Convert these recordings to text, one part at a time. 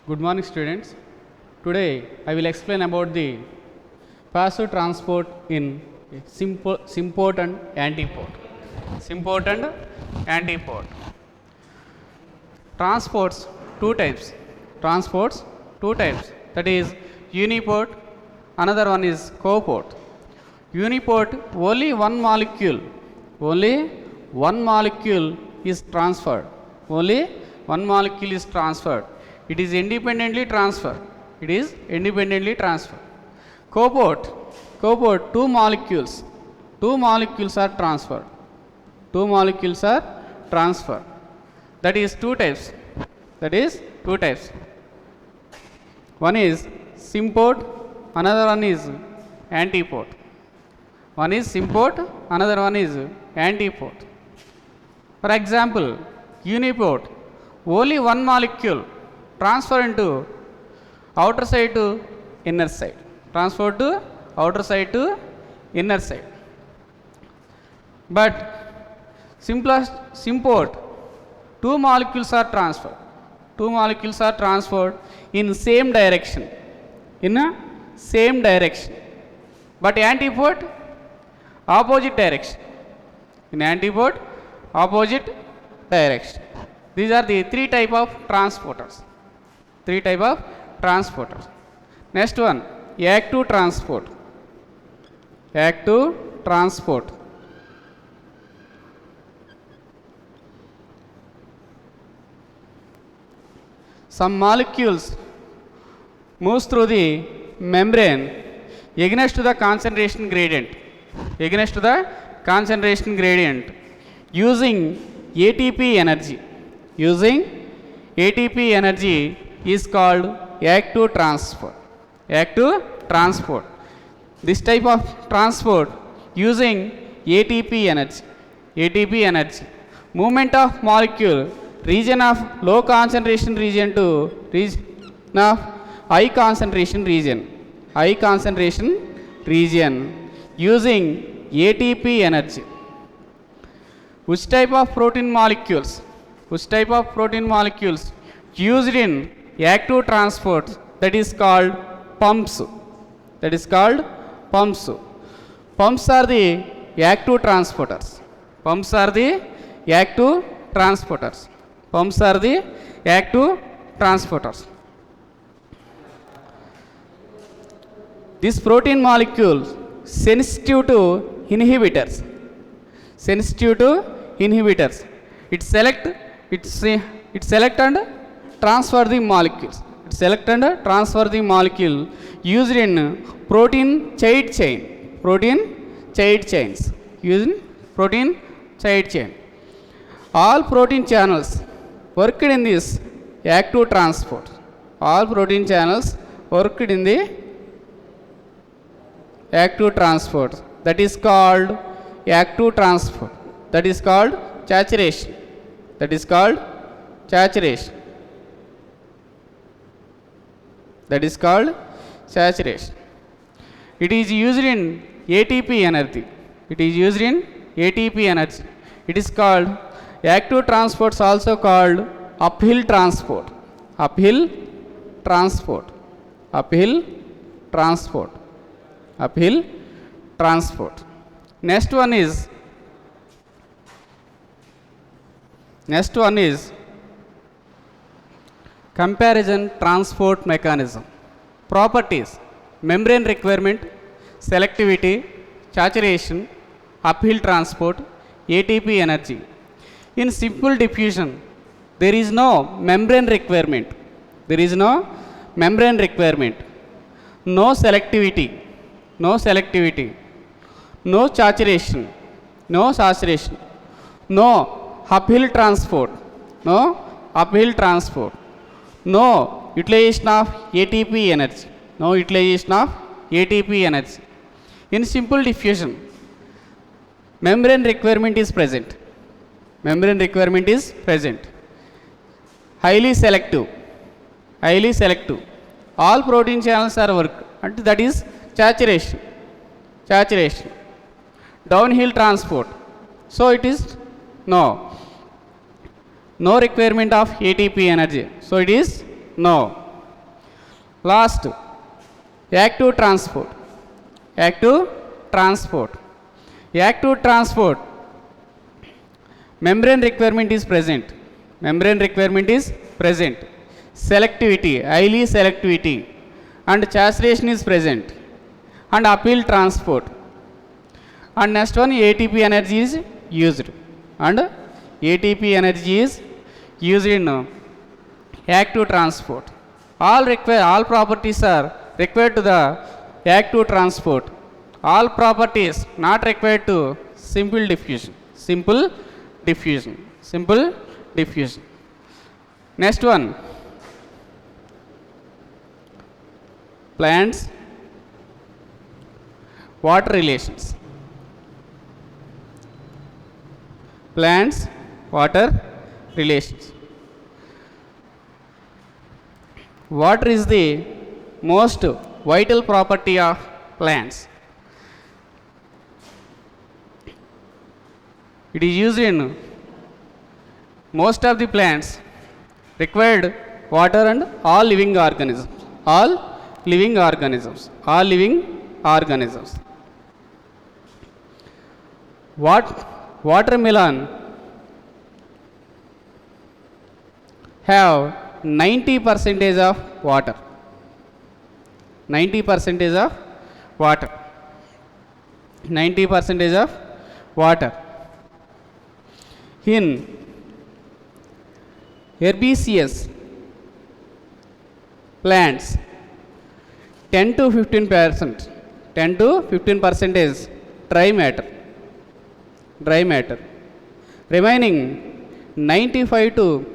Good morning, students. Today I will explain about the passive transport in symport and antiport. Symport and antiport. Transports two types. Transports two types. That is uniport. Another one is coport. Uniport, only one molecule. Only one molecule is transferred. Only one molecule is transferred. It is independently transferred. It is independently transferred. Coport, two molecules. Two molecules are transferred. Two molecules are transferred. That is two types. That is two types. One is symport, another one is antiport. One is symport, another one is antiport. For example, uniport, only one molecule transfer into outer side to inner side. Transfer to outer side to inner side. But symport, two molecules are transferred. Two molecules are transferred in same direction. In a same direction. But antiport, opposite direction. In antiport, opposite direction. These are the three type of transporters. Three type of transporters. Next one, active transport. Active transport. Some molecules moves through the membrane against the concentration gradient. Against the concentration gradient using ATP energy. Using ATP energy is called active transport. Active transport. This type of transport using ATP energy. ATP energy. Movement of molecule region of low concentration region to region of high concentration region. High concentration region using ATP energy. Which type of protein molecules? Which type of protein molecules used in active transport? That is called pumps. That is called pumps. Pumps are the active transporters. Pumps are the active transporters. Pumps are the active transporters. This protein molecule sensitive to inhibitors. Sensitive to inhibitors. It select and transfer the molecules. It select and transfer the molecule used in protein chain chain. Protein chain chains. Used in protein chain chain. All protein channels worked in this active transport. All protein channels worked in the active transport. That is called active transport. That is called saturation. That is called saturation. That is called saturation. It is used in ATP energy. It is used in ATP energy. It is called active transports, also called uphill transport. Uphill transport. Uphill transport. Uphill transport. Next one is comparison transport mechanism. Properties: membrane requirement, selectivity, saturation, uphill transport, ATP energy. In simple diffusion, there is no membrane requirement. There is no membrane requirement. No selectivity. No selectivity. No saturation. No saturation. No uphill transport. No uphill transport. No utilization of ATP energy. No utilization of ATP energy. In simple diffusion, membrane requirement is present. Membrane requirement is present. Highly selective. Highly selective. All protein channels are work. And that is saturation. Saturation. Downhill transport. So it is no requirement of ATP energy. So it is no. Last, active transport. Active transport. Active transport. Membrane requirement is present. Membrane requirement is present. Selectivity, highly selectivity, and saturation is present. And uphill transport. And next one, ATP energy is used. And ATP energy is used in active transport. All properties are required to the active transport. All properties not required to simple diffusion. Simple diffusion. Simple diffusion. Next one, plants, water relations. Plants, water relations. Water is the most vital property of plants. It is used in most of the plants required water and all living organisms. All living organisms. All living organisms. Watermelon have 90% of water. 90% of water. 90% of water. In herbaceous plants, 10 to 15%, 10 to 15% is dry matter. Dry matter. Remaining 95 to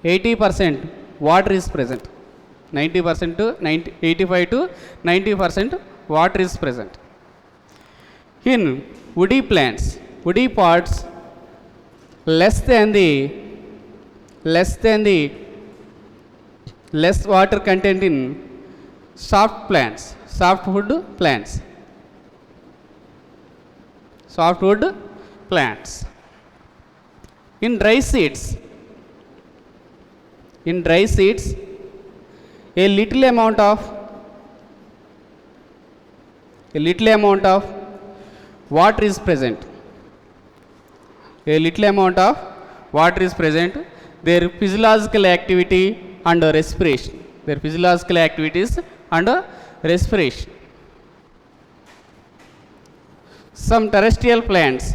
80% water is present. 90% to 85 to 90% water is present. In woody plants, woody parts less water content in soft plants, softwood plants. Softwood plants. In dry seeds, a little amount of water is present. A little amount of water is present. Their physiological activity and respiration. Their physiological activities and respiration. Some terrestrial plants,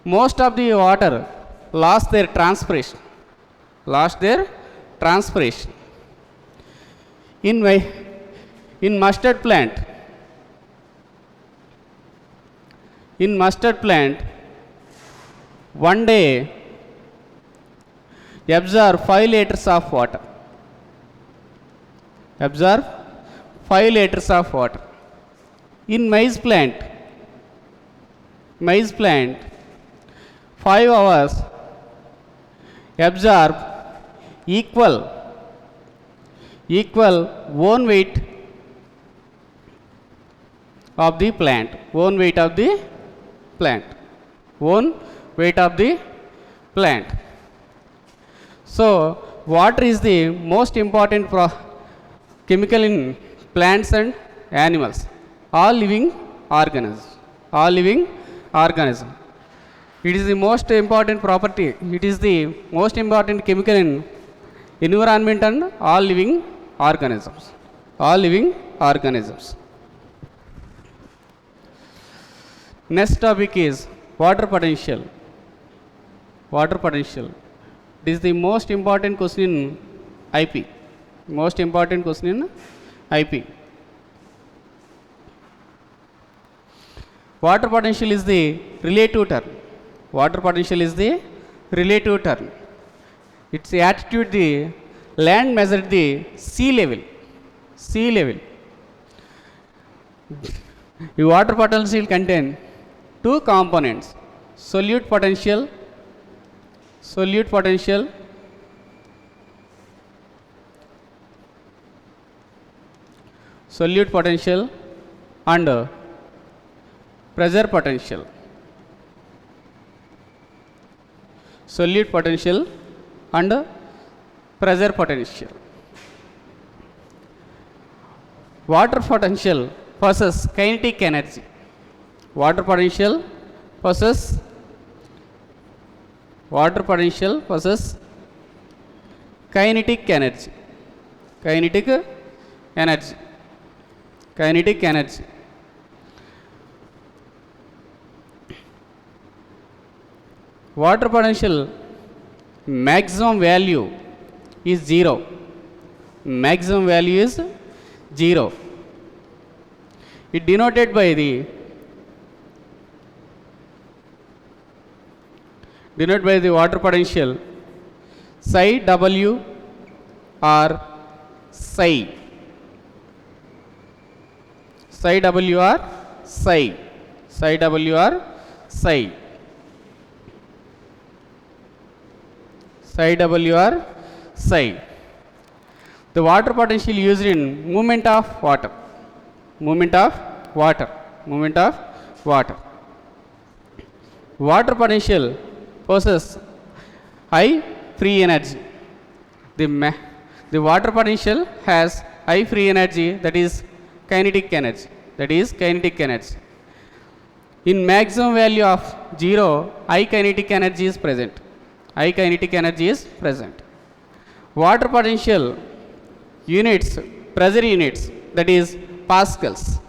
most of the water lost their transpiration. In mustard plant, one day absorb 5 liters of water. Absorb 5 liters of water. In maize plant, 5 hours absorb equal one weight of the plant. One weight of the plant. One weight of the plant. So water is the most important chemical in plants and animals. All living organisms. All living organisms. It is the most important property. It is the most important chemical in environment and all living organisms. All living organisms. Next topic is water potential. Water potential. This is the most important question in IP. Most important question in IP. Water potential is the relative term. Water potential is the relative term. Its attitude the land measured the sea level. Sea level. The water potential contain two components: solute potential, solute potential, solute potential, and pressure potential. Solute potential and pressure potential. water potential versus kinetic energy. Water potential versus kinetic energy. Kinetic energy. Kinetic energy. Water potential maximum value is 0. Maximum value is 0. It denoted by the water potential psi W or psi. Psi W or psi. Psi W or psi. Psi W or psi. The water potential used in movement of water. Movement of water. Movement of water. Water potential possesses high free energy. The water potential has high free energy, that is kinetic energy. That is kinetic energy. In maximum value of 0, high kinetic energy is present. High kinetic energy is present. Water potential units, pressure units, that is pascals.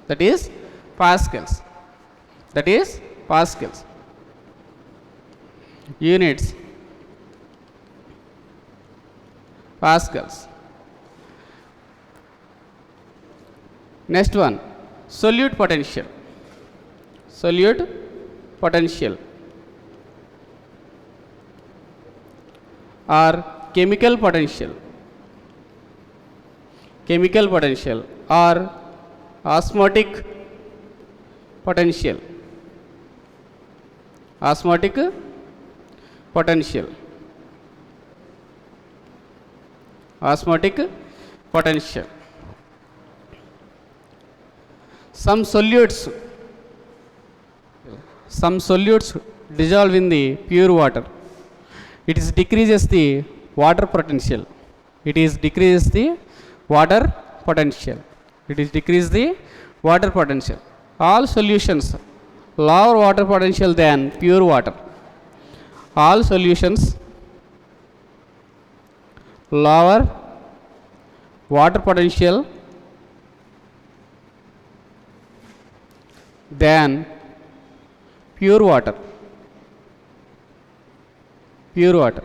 That is pascals. That is pascals. Units, pascals. Next one, solute potential. Solute potential or chemical potential. Chemical potential or osmotic potential. Osmotic potential. Osmotic potential. Some solutes dissolve in the pure water. It is decreases the water potential. It is decreases the water potential. It is decrease the water potential. All solutions lower water potential than pure water. All solutions lower water potential than pure water. Pure water.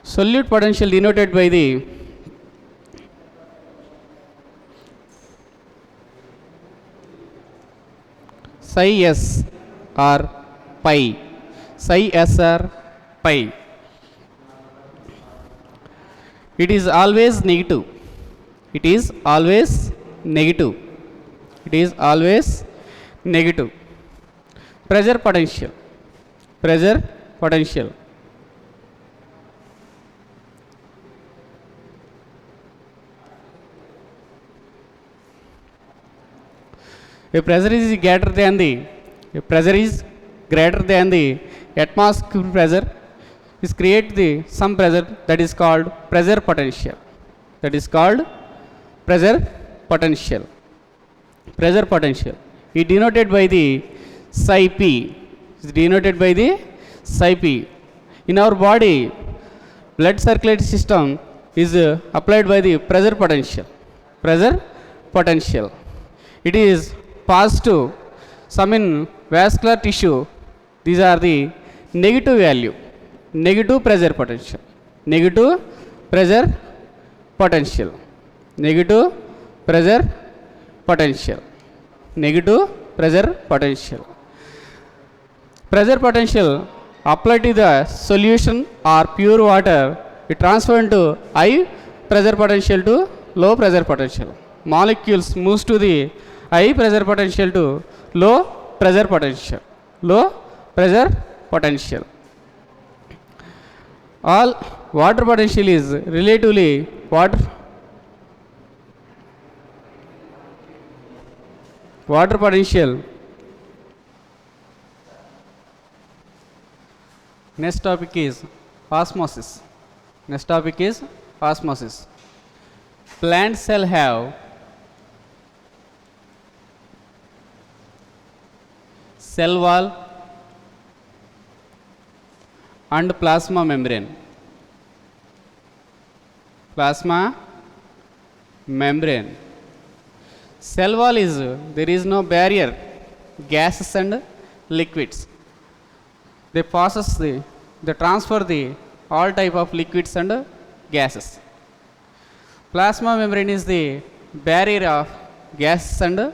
Solute potential denoted by the psi s or pi. Psi s or pi. It is always negative. It is always negative. It is always negative. Pressure potential. Pressure potential. If pressure is greater than the atmospheric pressure, is create some pressure, that is called pressure potential. That is called pressure potential. Pressure potential. It denoted by the psi p. Is denoted by the psi p. In our body, blood circulatory system is applied by the pressure potential. Pressure potential. It is positive. Some in vascular tissue. These are the negative value. Negative pressure potential. Negative pressure potential. Negative pressure potential. Negative pressure potential. Pressure potential applied to the solution or pure water, it transfer into high pressure potential to low pressure potential. Molecules moves to the high pressure potential to low pressure potential. Low pressure potential. All water potential is relatively water potential. Next topic is osmosis. Next topic is osmosis. plant cell have cell wall and plasma membrane. Plasma membrane. Cell wall is there is no barrier, gases and liquids. They transfer the all type of liquids and gases. Plasma membrane is the barrier of gases and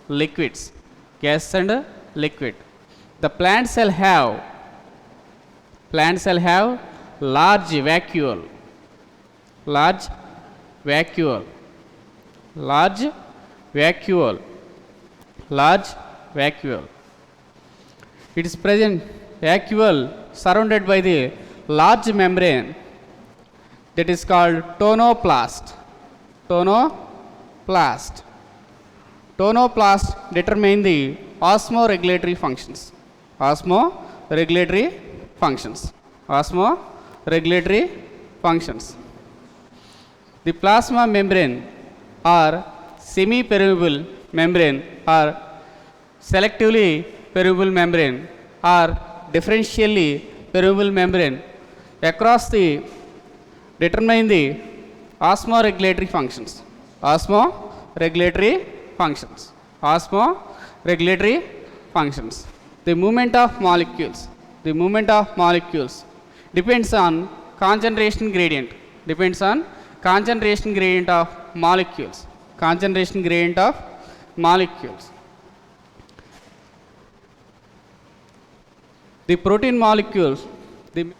liquids. Gas and liquid. The plant cell have large vacuole. Large vacuole. Large vacuole. Large vacuole. It is present vacuole surrounded by the large membrane that is called tonoplast. Tonoplast. Tonoplast determine the osmoregulatory functions. Osmoregulatory functions. Osmoregulatory functions. The plasma membrane or semi-permeable membrane or selectively permeable membrane or differentially permeable membrane across the determine the osmoregulatory functions. Osmoregulatory functions. Osmoregulatory functions. The movement of molecules. The movement of molecules depends on concentration gradient. Depends on concentration gradient of molecules. Concentration gradient of molecules. The protein molecules, the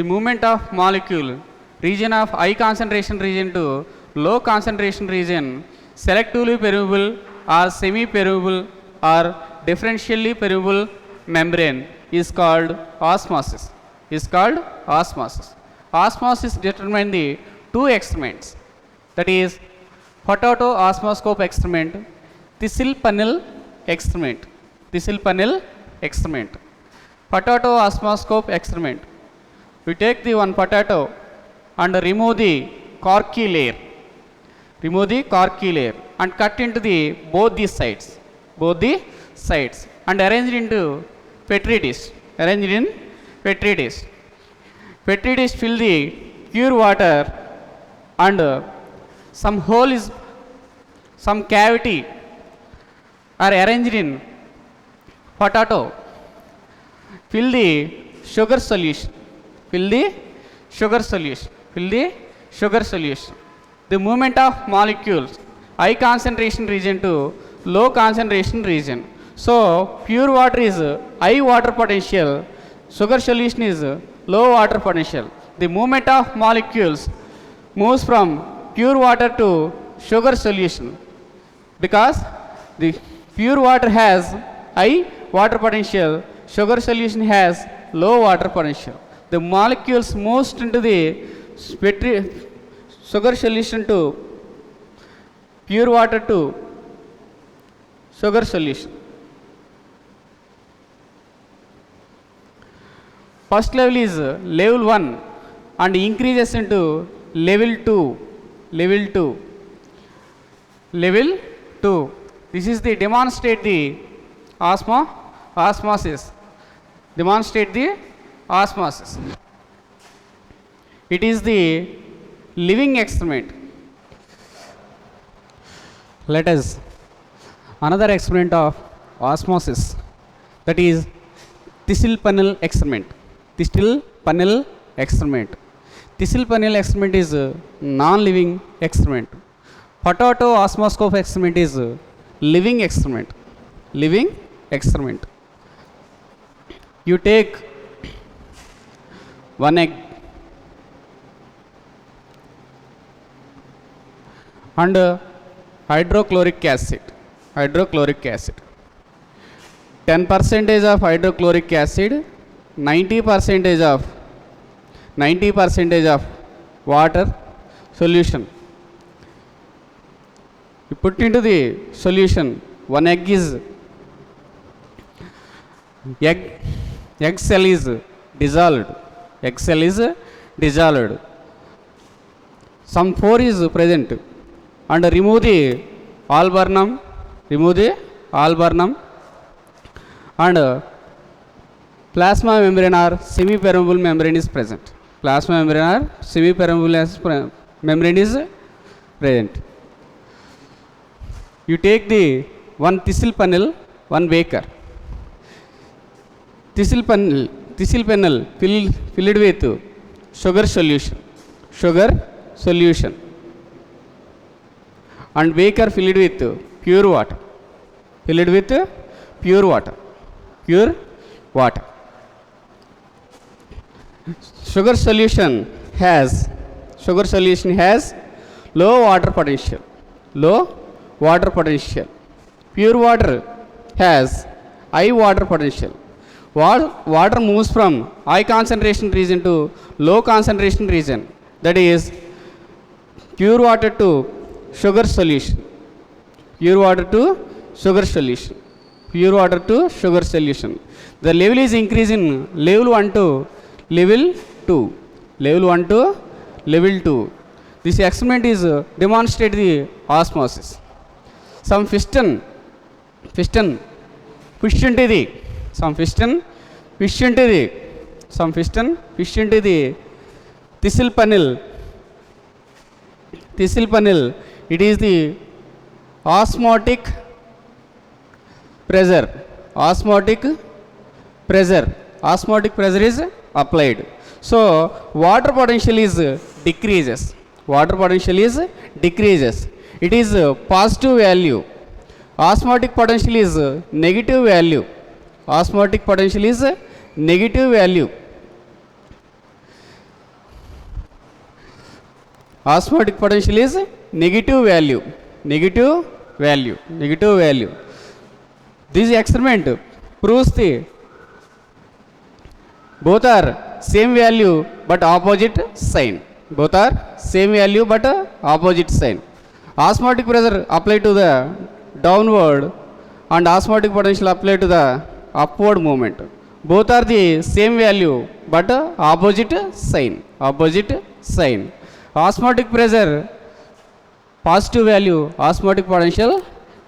movement of molecule region of high concentration region to low concentration region, selectively permeable or semi-permeable or differentially permeable membrane is called osmosis. Osmosis determines the two experiments, that is potato osmoscope experiment, thistle funnel experiment. Potato osmoscope experiment. We take the one potato and remove the corky layer. And cut into both the sides and arrange it into petri dish. Petri dish fill the pure water and some hole is some cavity are arranged in potato. Fill the sugar solution. The movement of molecules high concentration region to low concentration region. So pure water is high water potential, sugar solution is low water potential. The movement of molecules moves from pure water to sugar solution because the pure water has high water potential, sugar solution has low water potential. The molecules moves into the sugar solution to pure water to sugar solution. First level is level 1 and increases into level 2. Level 2. This is the demonstrate the osmosis. Demonstrate the osmosis. It is the living experiment. Let us another experiment of osmosis, that is thistle funnel experiment. Thistle funnel experiment is a non-living experiment. Potato osmoscope experiment is a living experiment. You take one egg and hydrochloric acid. 10% of hydrochloric acid, 90% of water solution. You put into the solution, one egg cell is dissolved. some 4 is present, and remove the alburnum, and plasma membrane or semi-permeable membrane is present. Plasma membrane or semi-permeable membrane is present. You take the one thistle panel, one beaker. Thistle panel filled with sugar solution, and beaker filled with pure water. Sugar solution has low water potential. Pure water has high water potential. Water moves from high concentration region to low concentration region, that is pure water to sugar solution. The level is increased in level 1 to level 2. This experiment is demonstrate the osmosis. Some piston push into the thistle panel. It is the osmotic pressure is applied. So water potential is decreases. It is a positive value. Osmotic potential is negative value. Negative value. This experiment proves the both are same value but opposite sign. Osmotic pressure applied to the downward and osmotic potential applied to the upward movement. Both are the same value but opposite sign. Osmotic pressure positive value, osmotic potential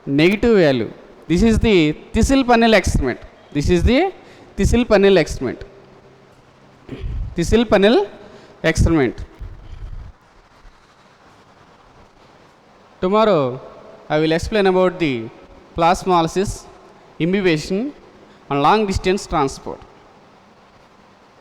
negative value. This is the thistle panel experiment. Tomorrow I will explain about the plasmolysis, imbibition and long distance transport.